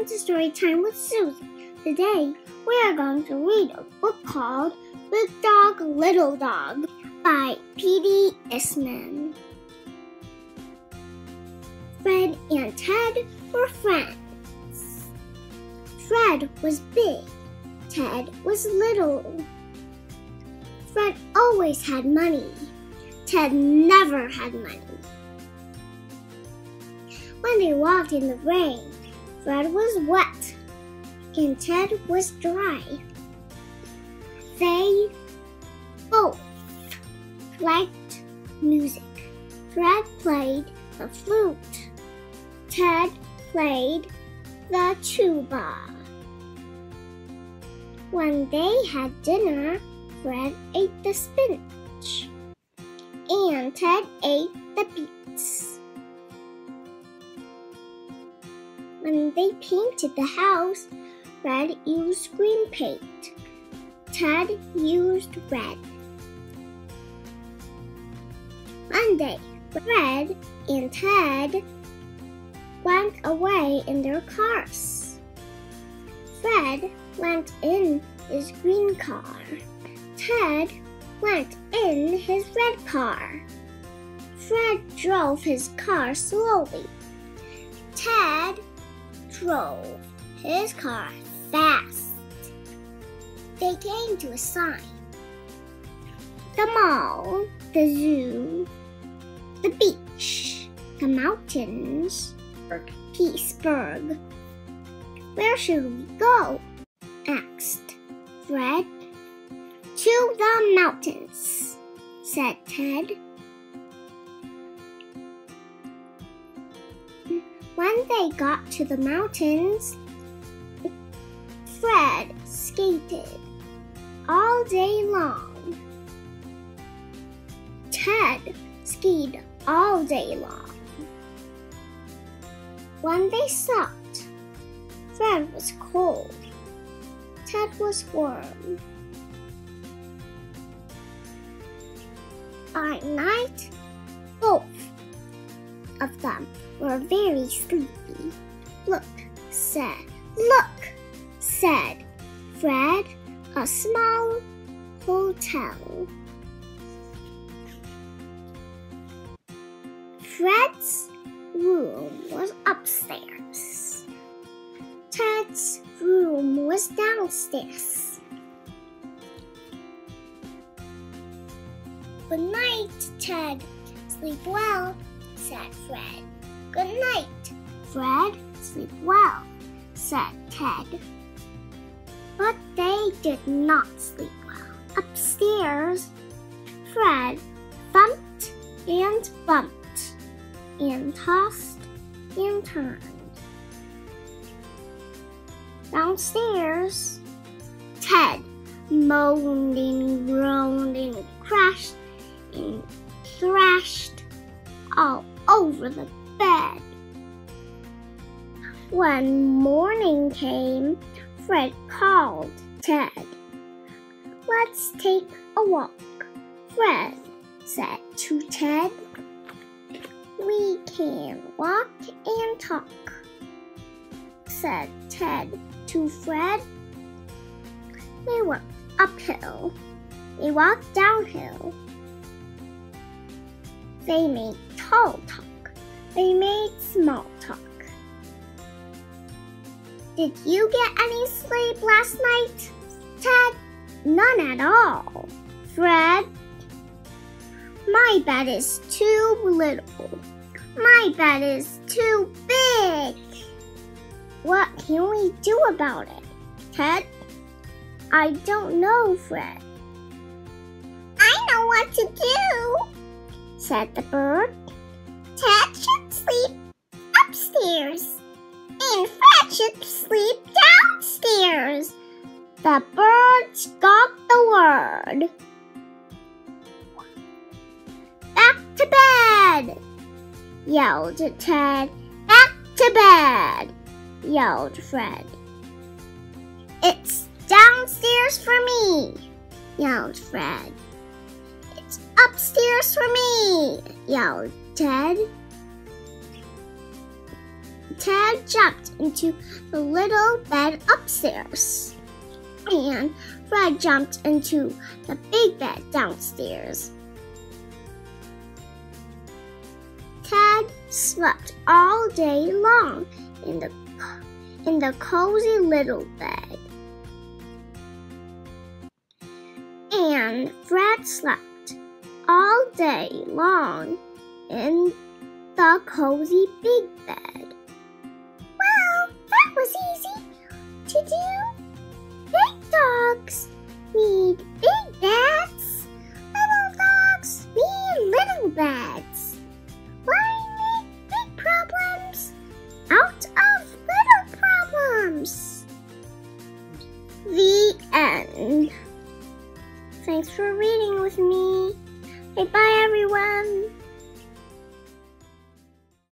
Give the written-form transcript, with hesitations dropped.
Welcome to Storytime with Susie. Today, we are going to read a book called Big Dog, Little Dog by P.D. Eastman. Fred and Ted were friends. Fred was big. Ted was little. Fred always had money. Ted never had money. When they walked in the rain, Fred was wet and Ted was dry. They both liked music. Fred played the flute. Ted played the tuba. When they had dinner, Fred ate the spinach and Ted ate the beets. When they painted the house, Fred used green paint. Ted used red. One day, Fred and Ted went away in their cars. Fred went in his green car. Ted went in his red car. Fred drove his car slowly. Ted drove his car fast. They came to a sign. The mall, the zoo, the beach, the mountains, Peaceburg. Where should we go? Asked Fred. To the mountains, said Ted. When they got to the mountains, Fred skated all day long. Ted skied all day long. When they stopped, Fred was cold. Ted was warm. By night, both of them were very sleepy. Look, said Fred, a small hotel. Fred's room was upstairs. Ted's room was downstairs. Good night, Ted. Sleep well, said Fred. Good night, Fred. Sleep well, said Ted. But they did not sleep well. Upstairs, Fred thumped and bumped and tossed and turned. Downstairs, Ted moaned and groaned and crashed and thrashed all over the bed. When morning came, Fred called Ted. Let's take a walk, Fred said to Ted. We can walk and talk, said Ted to Fred. They walked uphill. They walked downhill. They made tall talk. They made small talk. Did you get any sleep last night, Ted? None at all, Fred. My bed is too little. My bed is too big. What can we do about it, Ted? I don't know, Fred. I know what to do, said the bird. Ted should sleep upstairs, and Fred should sleep downstairs. The birds got the word. Back to bed, yelled Ted. Back to bed, yelled Fred. It's downstairs for me, yelled Fred. It's upstairs for me, yelled Ted. Ted jumped into the little bed upstairs, and Fred jumped into the big bed downstairs. Ted slept all day long in the cozy little bed, and Fred slept all day long in the cozy big bed.